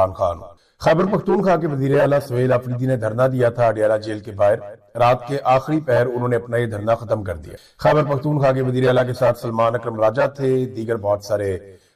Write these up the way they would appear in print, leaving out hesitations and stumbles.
عمران خان۔ خیبر پختونخوا کے وزیر اعلیٰ سہیل آفریدی نے دھرنا دیا تھا اڈیالہ جیل کے باہر۔ رات کے آخری پہر انہوں نے اپنا یہ دھرنا ختم کر دیا۔ خیبر پختونخوا کے وزیر اعلیٰ کے ساتھ سلمان اکرم راجہ تھے، دیگر بہت سارے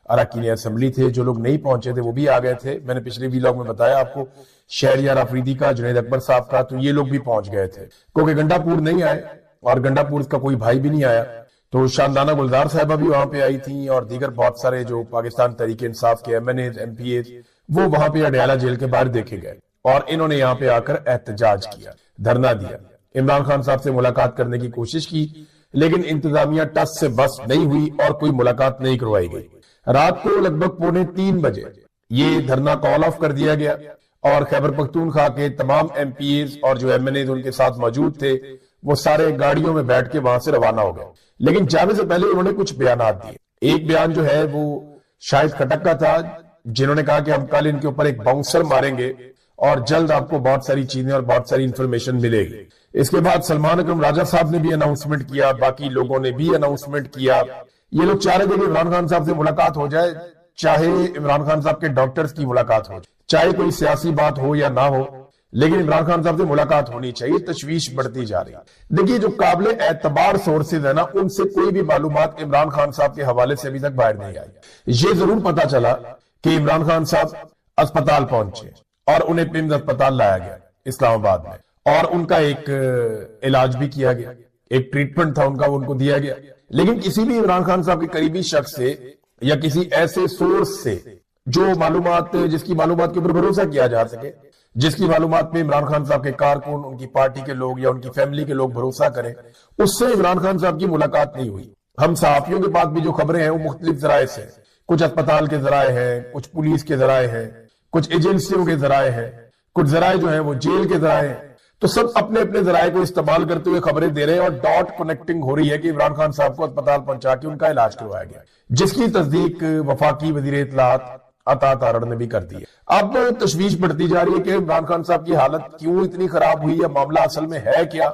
اراکین اسمبلی تھے۔ جو لوگ نہیں پہنچے تھے وہ بھی آ گئے تھے۔ میں نے پچھلے ویلاگ میں بتایا آپ کو، شہریار آفریدی کا، جنید اکبر صاحب کا، تو یہ لوگ بھی پہنچ گئے تھے کیونکہ گنڈا پور نہیں آئے اور گنڈا پور کا کوئی بھائی بھی نہیں آیا، تو شاندانہ گلزار صاحبہ بھی وہاں پہ آئی تھیں اور دیگر بہت سارے جو پاکستان تحریک انصاف کے M N As, M P As, وہ وہاں پہ اڈیالہ جیل کے باہر دیکھے گئے اور انہوں نے یہاں پہ آ کر احتجاج کیا، دھرنا دیا، عمران خان صاحب سے ملاقات کرنے کی کوشش کی، لیکن انتظامیہ ٹس سے بس نہیں ہوئی اور کوئی ملاقات نہیں کروائی گئی۔ رات کو لگ بھگ 2:45 بجے یہ دھرنا کال آف کر دیا گیا اور خیبر پختونخوا کے تمام ایم پی ایز اور جو ایم این ایز ان کے ساتھ موجود تھے وہ سارے گاڑیوں میں بیٹھ کے وہاں سے روانہ ہو گئے۔ لیکن جانے سے پہلے انہوں نے کچھ بیانات دیے۔ ایک بیان جو ہے وہ شاہد کھٹک کا تھا، جنہوں نے کہا کہ ہم کل ان کے اوپر ایک باؤنسر ماریں گے اور جلد آپ کو بہت ساری چیزیں اور بہت ساری انفارمیشن ملے گی۔ اس کے بعد سلمان اکرم راجہ صاحب نے بھی اناؤنسمنٹ کیا، باقی لوگوں نے بھی اناؤنسمنٹ کیا۔ یہ لوگ چاہ رہے تھے کہ عمران خان صاحب سے ملاقات ہو جائے، چاہے عمران خان صاحب کے ڈاکٹرز کی ملاقات ہو جائے، چاہے کوئی سیاسی بات ہو یا نہ ہو، لیکن عمران خان صاحب سے ملاقات ہونی چاہیے۔ تشویش بڑھتی جا رہی ہے۔ دیکھیے جو قابل اعتبار سورسز ہیں نا، ان سے کوئی بھی معلومات عمران خان صاحب کے حوالے سے ابھی تک باہر نہیں آئی۔ یہ ضرور پتا چلا کہ عمران خان صاحب اسپتال پہنچے اور انہیں پمز اسپتال لایا گیا اسلام آباد میں، اور ان کا ایک علاج بھی کیا گیا، ایک ٹریٹمنٹ تھا ان کا، وہ ان کو دیا گیا۔ لیکن کسی بھی عمران خان صاحب کے قریبی شخص سے یا کسی ایسے سورس سے جو معلومات، جس کی معلومات کے اوپر بھروسہ کیا جا سکے، جس کی معلومات پہ عمران خان صاحب کے کارکن، ان کی پارٹی کے لوگ یا ان کی فیملی کے لوگ بھروسہ کریں، اس سے عمران خان صاحب کی ملاقات نہیں ہوئی۔ ہم صحافیوں کے پاس بھی جو خبریں ہیں وہ مختلف ذرائع سے، کچھ اسپتال کے ذرائع ہیں، کچھ پولیس کے ذرائع ہیں، کچھ ایجنسیوں کے ذرائع ہیں، کچھ ذرائع جو ہیں وہ جیل کے ذرائع ہیں، تو سب اپنے اپنے ذرائع کو استعمال کرتے ہوئے خبریں دے رہے ہیں اور ڈاٹ کنیکٹنگ ہو رہی ہے کہ عمران خان صاحب کو اسپتال پہنچا کے ان کا علاج کروایا گیا، جس کی تصدیق وفاقی وزیر اطلاعات عطا تارڑ نے بھی کر دی ہے۔ اب تشویش بڑھتی جا رہی ہے کہ عمران خان صاحب کی حالت کیوں اتنی خراب ہوئی یا معاملہ اصل میں ہے کیا۔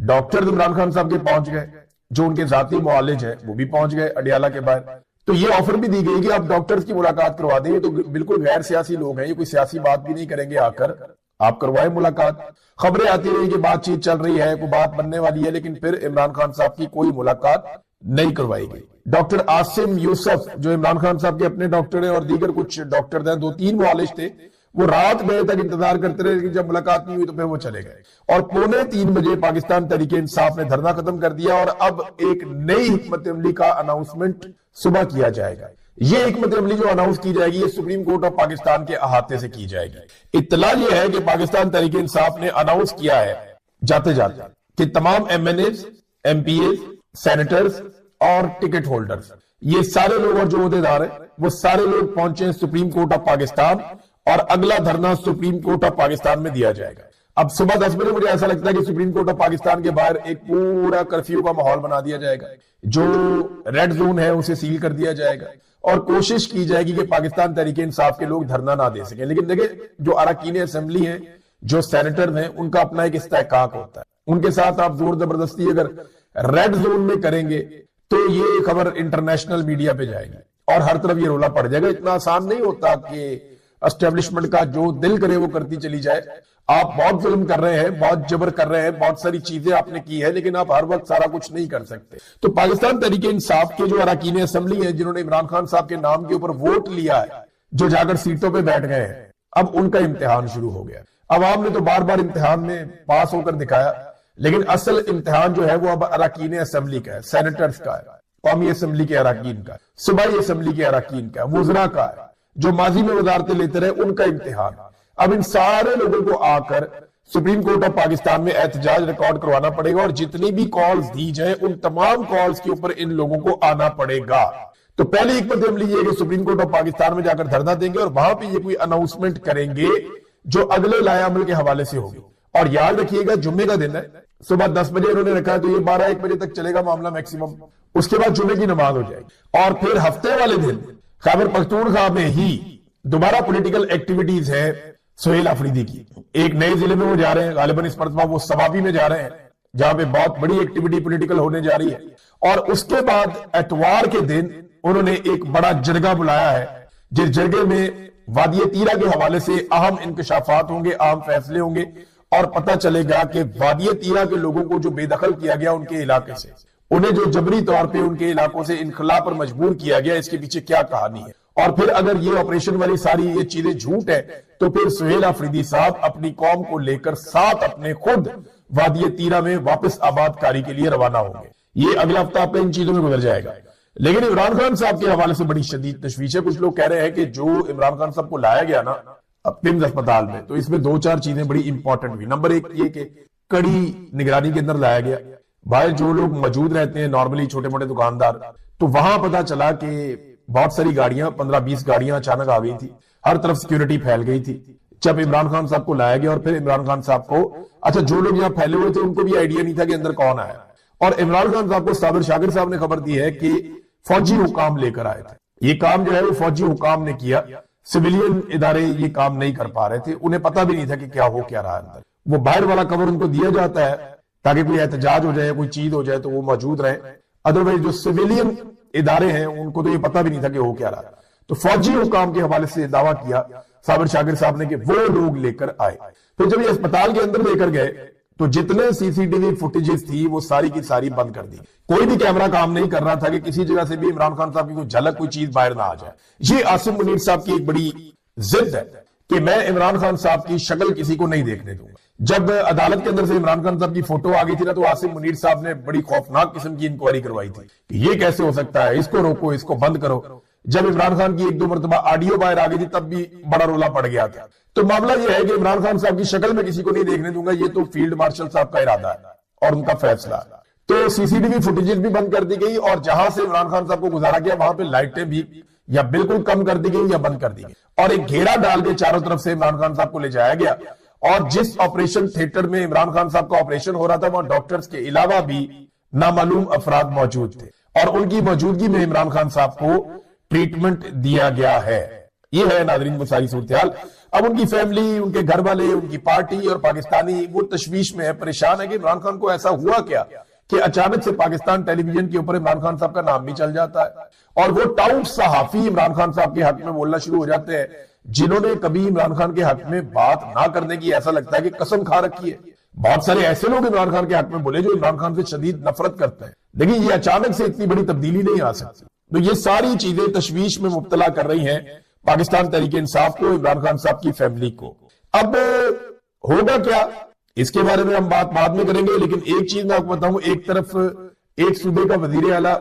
ڈاکٹر عمران خان صاحب کے پہنچ گئے، جو ان کے ذاتی معالج ہیں وہ بھی پہنچ گئے اڈیالہ کے باہر، تو یہ آفر بھی دی گئی کہ آپ ڈاکٹرز کی ملاقات کروا دیں، تو بالکل غیر سیاسی لوگ ہیں، یہ کوئی سیاسی بات بھی نہیں کریں گے، آ کر آپ کروائیں ملاقات۔ خبریں آتی رہی کہ بات چیت چل رہی ہے، کوئی بات بننے والی ہے، لیکن پھر عمران خان صاحب کی کوئی ملاقات نہیں کروائی گئی۔ ڈاکٹر عاصم یوسف جو عمران خان صاحب کے اپنے ڈاکٹر ہیں اور دیگر کچھ ڈاکٹر ہیں، 2-3 معالج تھے، وہ رات بجے تک انتظار کرتے رہے کہ جب ملاقات نہیں ہوئی تو پھر وہ چلے گئے، اور 2:45 بجے پاکستان تحریک انصاف نے دھرنا ختم کر دیا اور اب ایک نئی حکمت عملی کا اناؤنسمنٹ صبح کیا جائے گا۔ یہ حکمت عملی جو اناؤنس کی جائے گی یہ سپریم کورٹ آف پاکستان کے احاطے سے کی جائے گی۔ اطلاع یہ ہے کہ پاکستان تحریک انصاف نے اناؤنس کیا ہے جاتے جاتے کہ تمام M N As, M P As, senators اور ٹکٹ ہولڈرز، یہ سارے لوگ اور جو عہدیدار ہیں وہ سارے لوگ پہنچے سپریم کورٹ آف پاکستان، اور اگلا دھرنا سپریم کورٹ آف پاکستان میں دیا جائے گا۔ اب صبح 10 بجے مجھے ایسا لگتا ہے کہ سپریم کورٹ آف پاکستان کے باہر ایک پورا کرفیو کا ماحول بنا دیا جائے گا، جو ریڈ زون ہے اسے سیل کر دیا جائے گا اور کوشش کی جائے گی کہ پاکستان تحریک انصاف کے لوگ دھرنا نہ دے سکیں۔ لیکن دیکھیں جو اراکین اسمبلی ہیں، جو سینیٹرز ہیں، ان کا اپنا ایک استحقاق ہوتا ہے، ان کے ساتھ آپ زور زبردستی اگر ریڈ زون میں کریں گے تو یہ خبر انٹرنیشنل میڈیا پہ جائے گی اور ہر طرف یہ رولا پڑ جائے گا۔ اتنا آسان نہیں ہوتا کہ اسٹیبلشمنٹ کا جو دل کرے وہ کرتی چلی جائے۔ آپ بہت ظلم کر رہے ہیں، بہت جبر کر رہے ہیں، بہت ساری چیزیں آپ نے کی ہے، لیکن آپ ہر وقت سارا کچھ نہیں کر سکتے۔ تو پاکستان تحریک انصاف کے جو اراکین اسمبلی ہیں، جنہوں نے عمران خان صاحب کے نام کے اوپر ووٹ لیا ہے، جو جا کر سیٹوں پہ بیٹھ گئے ہیں، اب ان کا امتحان شروع ہو گیا۔ عوام نے تو بار بار امتحان میں پاس ہو کر دکھایا، لیکن اصل امتحان جو ہے وہ اب اراکین اسمبلی کا ہے، سینیٹرز کا ہے، قومی اسمبلی کے اراکین کا، صوبائی اسمبلی کے اراکین کا، وزراء کا ہے، جو ماضی میں وزارتیں لیتے رہے، ان کا امتحان۔ اب ان سارے لوگوں کو آ کر سپریم کورٹ آف پاکستان میں احتجاج ریکارڈ کروانا پڑے گا، اور جتنی بھی کالز دی جائیں ان تمام کالز کے اوپر ان لوگوں کو آنا پڑے گا۔ تو پہلی حکمت عملی یہ ہے کہ سپریم کورٹ آف پاکستان میں جا کر دھرنا دیں گے اور وہاں پہ یہ کوئی اناؤنسمنٹ کریں گے جو اگلے لائے عمل کے حوالے سے ہوگی۔ اور یاد رکھیے گا جمعے کا دن ہے، صبح 10 بجے انہوں نے رکھا ہے، تو یہ 12-1 بجے تک چلے گا معاملہ میکسیمم، اس کے بعد جمعے کی نماز ہو جائے گی، اور پھر ہفتے والے دن خیبر پختونخوا میں ہی دوبارہ پولیٹیکل ایکٹیویٹیز ہے سہیل آفریدی کی۔ ایک نئے ضلع میں وہ جا رہے ہیں، غالباً اس مرتبہ وہ سوابی میں جا رہے ہیں، جہاں پہ بہت بڑی ایکٹیویٹی پولیٹیکل ہونے جا رہی ہے، اور اس کے بعد اتوار کے دن انہوں نے ایک بڑا جرگہ بلایا ہے، جس جرگے میں وادی تیرہ کے حوالے سے اہم انکشافات ہوں گے، اہم فیصلے ہوں گے، اور پتہ چلے گا کہ وادی تیرہ کے لوگوں کو جو بے دخل کیا گیا ان کے علاقے سے، انہیں جو جبری طور پہ ان کے علاقوں سے انخلا پر مجبور کیا گیا، اس کے پیچھے کیا کہانی ہے۔ اور پھر اگر یہ آپریشن والی ساری یہ چیزیں جھوٹ ہے تو پھر سہیل آفریدی صاحب اپنی قوم کو لے کر ساتھ اپنے خود وادی تیرہ میں واپس آباد کاری کے لیے روانہ ہوں گے۔ یہ اگلا ہفتہ آپ ان چیزوں میں گزر جائے گا۔ لیکن عمران خان صاحب کے حوالے سے بڑی شدید تشویش ہے۔ کچھ لوگ کہہ رہے ہیں کہ جو عمران خان صاحب کو لایا گیا نا پمز اسپتال میں، تو اس میں دو چار چیزیں بڑی امپورٹنٹ ہوئی۔ نمبر ایک یہ کہ کڑی نگرانی کے اندر لایا گیا۔ باہر جو لوگ موجود رہتے ہیں نارملی چھوٹے موٹے دکاندار، تو وہاں پتا چلا کہ بہت ساری گاڑیاں 15-20 گاڑیاں اچانک آ گئی تھی، ہر طرف سیکیورٹی پھیل گئی تھی۔ جب عمران خان صاحب کو لایا گیا اور پھر عمران خان صاحب کو، اچھا جو لوگ یہاں پھیلے ہوئے تھے ان کو بھی آئیڈیا نہیں تھا کہ اندر کون آیا، اور عمران خان صاحب کو صابر شاکر صاحب نے خبر دی ہے کہ فوجی حکام لے کر آئے تھے۔ یہ کام جو ہے وہ فوجی حکام نے کیا، سویلین ادارے یہ کام نہیں کر پا رہے تھے، انہیں پتہ بھی نہیں تھا کہ کیا ہو کیا رہا اندر۔ وہ باہر والا کور ان کو دیا جاتا ہے تاکہ کوئی احتجاج ہو جائے، کوئی چیز ہو جائے تو وہ موجود رہیں، ادروائز جو سویلین ادارے ہیں ان کو تو یہ پتہ بھی نہیں تھا کہ ہو کیا رہا۔ تو فوجی حکام کے حوالے سے دعویٰ کیا صابر شاکر صاحب نے کہ وہ لوگ لے کر آئے۔ پھر جب یہ اسپتال کے اندر لے کر گئے تو جتنے سی سی ٹی وی فوٹیجز تھی وہ ساری کی ساری بند کر دی۔ کوئی بھی کیمرہ کام نہیں کر رہا تھا کہ کسی جگہ سے بھی عمران خان صاحب کی کوئی جھلک، کوئی چیز باہر نہ آ جائے۔ یہ عاصم منیر صاحب کی ایک بڑی ضد ہے کہ میں عمران خان صاحب کی شکل کسی کو نہیں دیکھنے دوں گا۔ جب عدالت کے اندر سے عمران خان صاحب کی فوٹو آ گئی تھی نا تو عاصم منیر صاحب نے بڑی خوفناک قسم کی انکوائری کروائی تھی کہ یہ کیسے ہو سکتا ہے، اس کو روکو، اس کو بند کرو۔ جب عمران خان کی ایک دو مرتبہ آڈیو باہر آ گئی تھی تب بھی بڑا رولا پڑ گیا تھا۔ تو معاملہ یہ ہے کہ عمران خان صاحب کی شکل میں کسی کو نہیں دیکھنے دوں گا، یہ تو فیلڈ مارشل صاحب کا ارادہ ہے اور ان کا فیصلہ ہے۔ تو سی سی ٹی وی فوٹیجز بھی بند کر دی گئی، اور جہاں سے عمران خان صاحب کو گزارا گیا وہاں پہ لائٹیں بھی یا بالکل کم کر دی گئی یا بند کر دی گئی، اور ایک گھیرا ڈال کے چاروں طرف سے عمران خان صاحب کو لے جایا گیا۔ اور جس آپریشن تھیٹر میں عمران خان صاحب کا آپریشن ہو رہا تھا وہاں ڈاکٹرز کے علاوہ بھی نامعلوم افراد موجود تھے، اور ان کی موجودگی میں عمران خان صاحب کو ٹریٹمنٹ دیا گیا ہے۔ یہ ہے ناظرین وہ ساری صورتحال۔ اب ان کی فیملی، ان کے گھر والے، ان کی پارٹی اور پاکستانی وہ تشویش میں ہے، پریشان ہے کہ عمران خان کو ایسا ہوا کیا کہ اچانک سے پاکستان ٹیلی ویژن کے اوپر عمران خان صاحب کا نام بھی چل جاتا ہے، اور وہ ٹاؤٹ صحافی عمران خان صاحب کے حق میں بولنا شروع ہو جاتے ہیں جنہوں نے کبھی عمران خان کے حق میں بات نہ کرنے کی ایسا لگتا ہے کہ قسم کھا رکھی ہے۔ بہت سارے ایسے لوگ عمران خان کے حق میں بولے جو عمران خان سے شدید نفرت کرتے ہیں، لیکن یہ اچانک سے اتنی بڑی تبدیلی نہیں آ سکتی۔ تو یہ ساری چیزیں تشویش میں مبتلا کر رہی ہیں پاکستان تحریک انصاف کو، عمران خان صاحب کی فیملی کو۔ اب ہوگا کیا اس کے بارے میں ہم بات بعد میں کریں گے، لیکن ایک چیز میں آپ کو بتاؤں، ایک طرف ایک صوبے کا وزیر اعلیٰ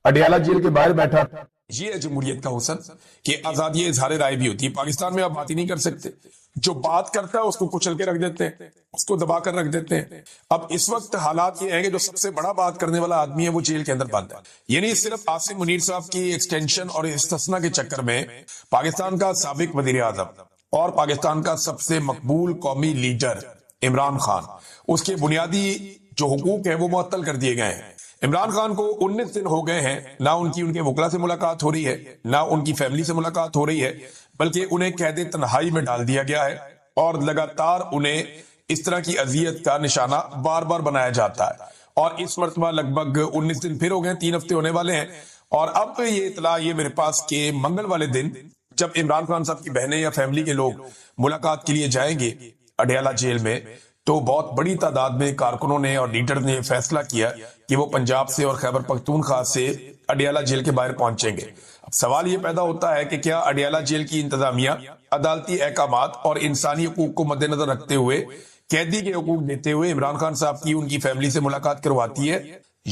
اڈیالہ جیل کے باہر بیٹھا، یہ ہے جمہوریت کا حسن کہ آزادی اظہار رائے بھی ہوتی ہے۔ پاکستان میں آپ بات ہی نہیں کر سکتے، جو بات کرتا ہے اس کو کچل کے رکھ دیتے ہیں، اس کو دبا کر رکھ دیتے ہیں۔ اب اس وقت حالات یہ ہیں کہ جو سب سے بڑا بات کرنے والا آدمی ہے وہ جیل کے اندر بند ہے۔ یعنی صرف عاصم منیر صاحب کی ایکسٹینشن اور استثناء کے چکر میں پاکستان کا سابق وزیر اعظم اور پاکستان کا سب سے مقبول قومی لیڈر عمران خان، اس کے بنیادی جو حقوق ہیں وہ معطل کر دیے گئے ہیں۔ عمران خان کو 19 دن ہو گئے ہیں، نہ ان کے وکلا سے ملاقات ہو رہی ہے، نہ ان کی فیملی سے ملاقات ہو رہی ہے، بلکہ انہیں قید تنہائی میں ڈال دیا گیا ہے، اور لگاتار انہیں اس طرح کی اذیت کا نشانہ بار بار بنایا جاتا ہے۔ اور اس مرتبہ لگ بھگ 19 دن پھر ہو گئے، 3 ہفتے ہونے والے ہیں، اور اب یہ اطلاع یہ میرے پاس کہ منگل والے دن جب عمران خان صاحب کی بہنیں یا فیملی کے لوگ ملاقات کے لیے جائیں گے اڈیالہ جیل میں، تو بہت بڑی تعداد میں کارکنوں نے اور لیڈر نے فیصلہ کیا کہ وہ پنجاب سے اور خیبر پختونخوا سے اڈیالہ جیل کے باہر پہنچیں گے۔ اب سوال یہ پیدا ہوتا ہے کہ کیا اڈیالہ جیل کی انتظامیہ عدالتی احکامات اور انسانی حقوق کو مد نظر رکھتے ہوئے، قیدی کے حقوق دیتے ہوئے عمران خان صاحب کی ان کی فیملی سے ملاقات کرواتی ہے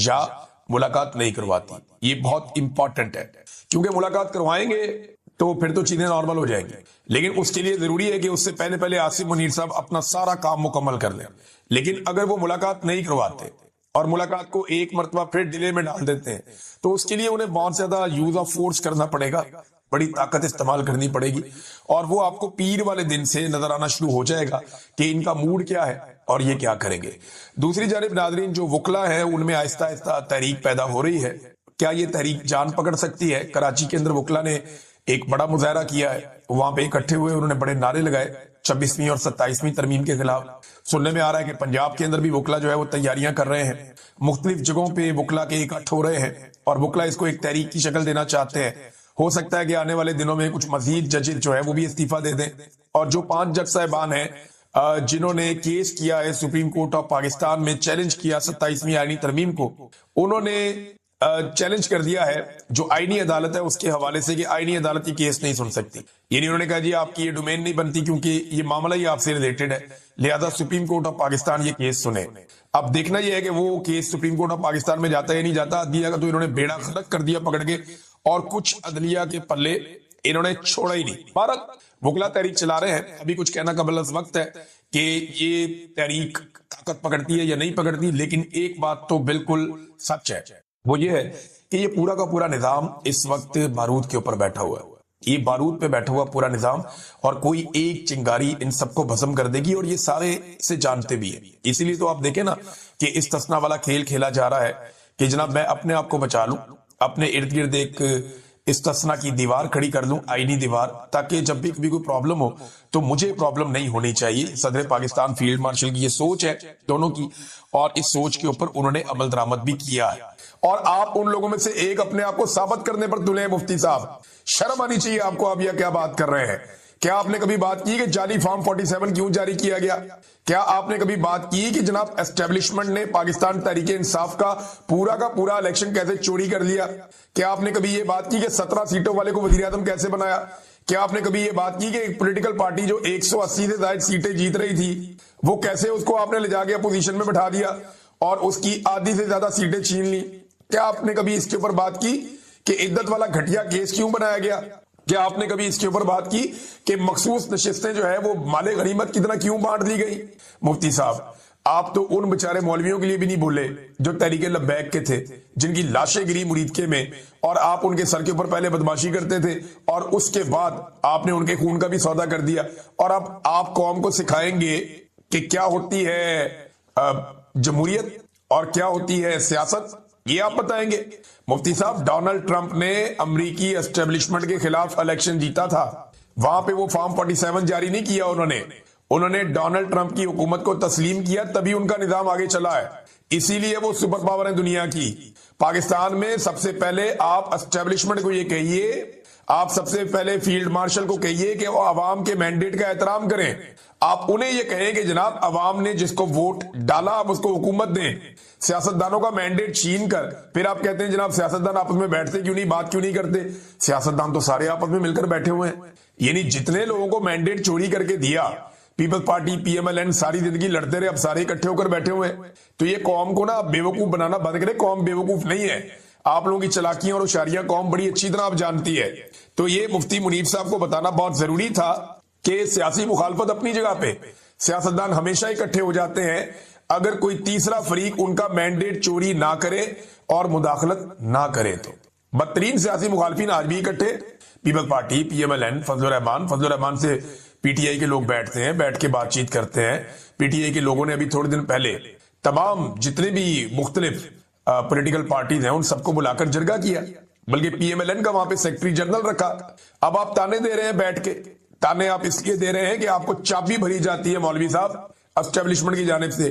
یا ملاقات نہیں کرواتی؟ یہ بہت امپورٹنٹ ہے، کیونکہ ملاقات کروائیں گے تو پھر تو چیزیں نارمل ہو جائیں گی، لیکن اس کے لیے ضروری ہے کہ اس سے پہلے عاصم منیر صاحب اپنا سارا کام مکمل کر لیں۔ لیکن اگر وہ ملاقات نہیں کرواتے اور ملاقات کو ایک مرتبہ پھر ڈیلے میں ڈال دیتے ہیں تو اس کے لیے انہیں بہت زیادہ یوز آف فورس کرنا پڑے گا، بڑی طاقت استعمال کرنی پڑے گی، اور وہ آپ کو پیر والے دن سے نظر آنا شروع ہو جائے گا کہ ان کا موڈ کیا ہے اور یہ کیا کریں گے۔ دوسری جانب ناظرین، جو وکلا ہے ان میں آہستہ آہستہ تحریک پیدا ہو رہی ہے۔ کیا یہ تحریک جان پکڑ سکتی ہے؟ کراچی کے اندر وکلا نے ایک بڑا مظاہرہ کیا ہے، وہاں پہ اکٹھے ہوئے، انہوں نے بڑے نعرے لگائے 26ویں اور 27ویں ترمیم کے خلاف۔ سننے میں آ رہا ہے کہ پنجاب کے اندر بھی وکلا جو ہے وہ تیاریاں کر رہے ہیں، مختلف جگہوں پہ وکلا کے اکٹھ ہو رہے ہیں، اور وکلا اس کو ایک تحریک کی شکل دینا چاہتے ہیں۔ ہو سکتا ہے کہ آنے والے دنوں میں کچھ مزید ججز جو ہے وہ بھی استعفیٰ دے دیں، اور جو 5 جج صاحبان ہیں جنہوں نے کیس کیا ہے سپریم کورٹ آف پاکستان میں، چیلنج کیا 27ویں آئینی ترمیم کو، انہوں نے چیلنج کر دیا ہے جو آئینی عدالت ہے اس کے حوالے سے کہ آئینی عدالت یہ کیس نہیں سن سکتی. یعنی انہوں نے کہا جی آپ کی یہ ڈومین نہیں بنتی کیونکہ یہ معاملہ ہی آپ سے ریلیٹڈ ہے، لہذا سپریم کورٹ آف پاکستان یہ کیس سنے. اب دیکھنا یہ ہے کہ وہ case supreme court of Pakistan میں جاتا ہے یا نہیں جاتا. عدلیہ کا تو انہوں نے بیڑا غرق کر دیا پکڑ کے، اور کچھ عدلیہ کے پلے انہوں نے چھوڑا ہی نہیں. بہرحال وکلا تحریک چلا رہے ہیں، ابھی کچھ کہنا قبل از وقت ہے کہ یہ تحریک طاقت پکڑتی ہے یا نہیں پکڑتی، لیکن ایک بات تو بالکل سچ ہے، وہ یہ ہے کہ یہ پورا کا پورا نظام اس وقت بارود کے اوپر بیٹھا ہوا ہے. یہ بارود پہ بیٹھا ہوا پورا نظام، اور کوئی ایک چنگاری ان سب کو بھسم کر دے گی، اور یہ سارے سے جانتے بھی ہیں. اسی لیے تو آپ دیکھیں نا کہ استثنا والا کھیل کھیلا جا رہا ہے کہ جناب میں اپنے آپ کو بچا لوں، اپنے ارد گرد ایک استثنا کی دیوار کھڑی کر لوں، آئینی دیوار، تاکہ جب بھی کبھی کوئی پرابلم ہو تو مجھے پرابلم نہیں ہونی چاہیے. صدر پاکستان فیلڈ مارشل کی یہ سوچ ہے دونوں کی، اور اس سوچ کے اوپر انہوں نے عمل درآمد بھی کیا ہے. اور آپ ان لوگوں میں سے ایک اپنے آپ کو ثابت کرنے پر تلے ہیں. مفتی صاحب شرم آنی چاہیے آپ کو، آپ یہ کیا بات کر رہے ہیں؟ کیا آپ نے کبھی بات کی کہ جعلی فارم 47 کیوں جاری کیا گیا؟ کیا آپ نے کبھی بات کی کہ جناب اسٹیبلشمنٹ نے پاکستان تحریک انصاف کا پورا الیکشن کیسے چوری کر لیا؟ کیا آپ نے کبھی یہ بات کی کہ 17 سیٹوں والے کو وزیر اعظم کیسے بنایا؟ کیا آپ نے کبھی یہ بات کی کہ ایک پولیٹیکل پارٹی جو 180 سے زائد سیٹیں جیت رہی تھی وہ کیسے اس کو آپ نے لے جا کے اپوزیشن میں بٹھا دیا اور اس کی آدھی سے زیادہ سیٹیں چھین لی؟ کیا آپ نے کبھی اس کے اوپر بات کی کہ عدت والا گھٹیا کیس کیوں بنایا گیا؟ کیا آپ نے کبھی اس کے اوپر بات کی کہ مخصوص نشستیں جو ہے وہ مال غنیمت کی طرح کیوں بانٹ دی گئی؟ مفتی صاحب آپ تو ان بیچارے مولویوں کے لیے بھی نہیں بولے جو تحریک لبیک کے تھے، جن کی لاشیں گری مریدکے میں، اور آپ ان کے سر کے اوپر پہلے بدماشی کرتے تھے اور اس کے بعد آپ نے ان کے خون کا بھی سودا کر دیا. اور اب آپ قوم کو سکھائیں گے کہ کیا ہوتی ہے جمہوریت اور کیا ہوتی ہے سیاست، یہ آپ بتائیں گے. مفتی صاحب ڈونلڈ ٹرمپ نے امریکی اسٹیبلشمنٹ کے خلاف الیکشن جیتا تھا، وہاں پہ وہ فارم 47 جاری نہیں کیا انہوں نے ڈونلڈ ٹرمپ کی حکومت کو تسلیم کیا، تبھی ان کا نظام آگے چلا ہے. اسی لیے وہ سپر پاور ہیں دنیا کی. پاکستان میں سب سے پہلے آپ اسٹیبلشمنٹ کو یہ کہیے، آپ سب سے پہلے فیلڈ مارشل کو کہیے کہ وہ عوام کے مینڈیٹ کا احترام کریں. آپ انہیں یہ کہیں کہ جناب عوام نے جس کو ووٹ ڈالا آپ اس کو حکومت دیں. سیاستدانوں کا مینڈیٹ چھین کر پھر آپ کہتے ہیں جناب سیاستدان آپس میں بیٹھتے کیوں نہیں، بات کیوں نہیں کرتے؟ سیاستدان تو سارے آپس میں مل کر بیٹھے ہوئے ہیں. یعنی جتنے لوگوں کو مینڈیٹ چوری کر کے دیا، Peoples Party P M L N ساری زندگی لڑتے رہے، اب سارے اکٹھے ہو کر بیٹھے ہوئے ہیں. تو یہ قوم کو نا بیوقوف بنانا بند کرے. قوم بیوقوف نہیں ہے، آپ لوگوں کی چلاکیاں اور ہوشیاریاں قوم بڑی اچھی طرح آپ جانتی ہے. تو یہ مفتی منیب صاحب کو بتانا بہت ضروری تھا کہ سیاسی مخالفت اپنی جگہ پہ، سیاستدان ہمیشہ اکٹھے ہو جاتے ہیں اگر کوئی تیسرا فریق ان کا مینڈیٹ چوری نہ کرے اور مداخلت نہ کرے. تو بدترین سیاسی مخالفین آج بھی اکٹھے، Peoples Party, P M L N, Fazal ur Rehman سے پی ٹی آئی کے لوگ بیٹھتے ہیں، بیٹھ کے بات چیت کرتے ہیں. پی ٹی آئی کے لوگوں نے ابھی تھوڑے دن پہلے تمام جتنے بھی مختلف پولیٹیکل پارٹیز ہیں ان سب کو بلا کر جرگہ کیا، بلکہ پی ایم ایل این کا وہاں پہ سیکرٹری جنرل رکھا. اب آپ تانے دے رہے ہیں بیٹھ کے، تانے آپ اس لیے دے رہے ہیں کہ آپ کو چابی بھری جاتی ہے مولوی صاحب اسٹیبلشمنٹ کی جانب سے،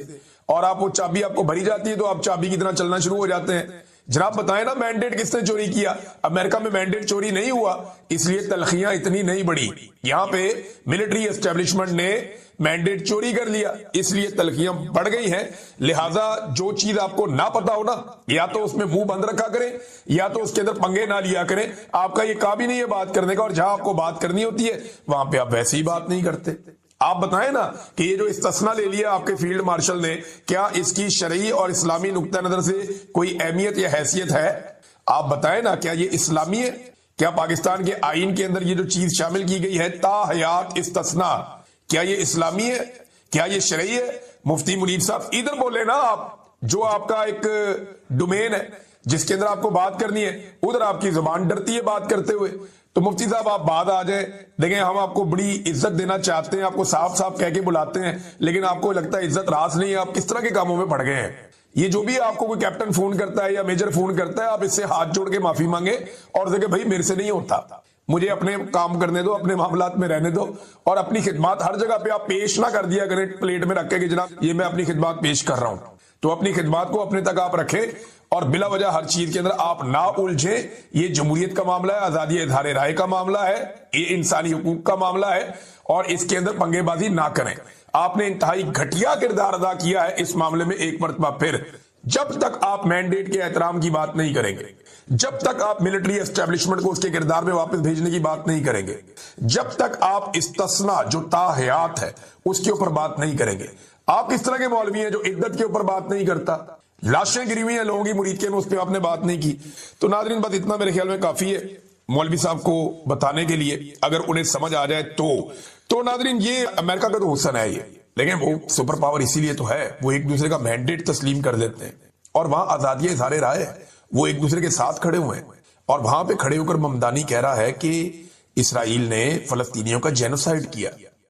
اور آپ وہ چابی آپ کو بھری جاتی ہے تو آپ چابی کی طرح چلنا شروع ہو جاتے ہیں. جناب بتائیں نا مینڈیٹ کس نے چوری کیا؟ امریکہ میں مینڈیٹ چوری نہیں ہوا، اس لیے تلخیاں اتنی نہیں بڑی. یہاں پہ ملٹری اسٹیبلشمنٹ نے مینڈیٹ چوری کر لیا، اس لیے تلخیاں بڑھ گئی ہیں. لہٰذا جو چیز آپ کو نہ پتا ہو نا، یا تو اس میں منہ بند رکھا کریں یا تو اس کے اندر پنگے نہ لیا کریں. آپ کا یہ کام ہی نہیں ہے بات کرنے کا، اور جہاں آپ کو بات کرنی ہوتی ہے وہاں پہ آپ ویسے ہی بات نہیں کرتے. آپ بتائیں نا کہ یہ جو استثنا لے لیا آپ کے فیلڈ مارشل نے، کیا اس کی شرعی اور اسلامی نقطہ نظر سے کوئی اہمیت یا حیثیت ہے؟ آپ بتائیں نا کیا یہ اسلامی ہے؟ کیا پاکستان کے آئین کے اندر یہ جو چیز شامل کی گئی ہے تا حیات استثنا، کیا یہ اسلامی ہے؟ کیا یہ شرعی ہے؟ مفتی منیب صاحب ادھر بولے نا، آپ جو آپ کا ایک ڈومین ہے جس کے اندر آپ کو بات کرنی ہے، ادھر آپ کی زبان ڈرتی ہے بات کرتے ہوئے. تو مفتی صاحب آپ بات آ جائیں. دیکھیں ہم آپ کو بڑی عزت دینا چاہتے ہیں، آپ کو صاف صاف کہہ کے بلاتے ہیں، لیکن آپ کو لگتا ہے عزت راس نہیں ہے. آپ کس طرح کے کاموں میں پڑ گئے ہیں؟ یہ جو بھی آپ کو کوئی کیپٹن فون کرتا ہے یا میجر فون کرتا ہے، آپ اس سے ہاتھ جوڑ کے معافی مانگے اور دیکھیں بھائی میرے سے نہیں ہوتا، مجھے اپنے کام کرنے دو، اپنے معاملات میں رہنے دو، اور اپنی خدمات ہر جگہ پہ آپ پیش نہ کر دیا کریں پلیٹ میں رکھ کے کہ جناب یہ میں اپنی خدمات پیش کر رہا ہوں. تو اپنی خدمات کو اپنے تک آپ رکھیں اور بلا وجہ ہر چیز کے اندر آپ نہ الجھیں. یہ جمہوریت کا معاملہ ہے, آزادی اظہار رائے کا معاملہ ہے, یہ انسانی حقوق کا معاملہ ہے, اور اس کے اندر پنگے بازی نہ کریں. آپ نے انتہائی گھٹیا کردار ادا کیا ہے اس معاملے میں ایک مرتبہ پھر. جب تک آپ مینڈیٹ کے احترام کی بات نہیں کریں گے, جب تک آپ ملٹری اسٹیبلشمنٹ کو اس کے کردار میں واپس بھیجنے کی بات نہیں کریں گے, جب تک آپ استثناء جو تاحیات ہے اس کے اوپر بات نہیں کریں گے. آپ کس طرح کے مولوی ہیں جو عدت کے اوپر بات نہیں کرتا؟ لاشیں گری ہوئی ہیں لوگوں کی مرید کے میں, اس پہ آپ نے بات نہیں کی. تو ناظرین بس اتنا میرے خیال میں کافی ہے مولوی صاحب کو بتانے کے لیے, اگر انہیں سمجھ آ جائے تو ناظرین یہ امریکہ کا تو حسن ہے یہ, لیکن وہ سپر پاور اسی لیے تو ہے, وہ ایک دوسرے کا مینڈیٹ تسلیم کر دیتے ہیں اور وہاں آزادی اظہار رائے ہے, وہ ایک دوسرے کے ساتھ کھڑے ہوئے ہیں. اور وہاں پہ کھڑے ہو کر ممدانی کہہ رہا ہے کہ اسرائیل نے فلسطینیوں کا جینوسائیڈ کیا.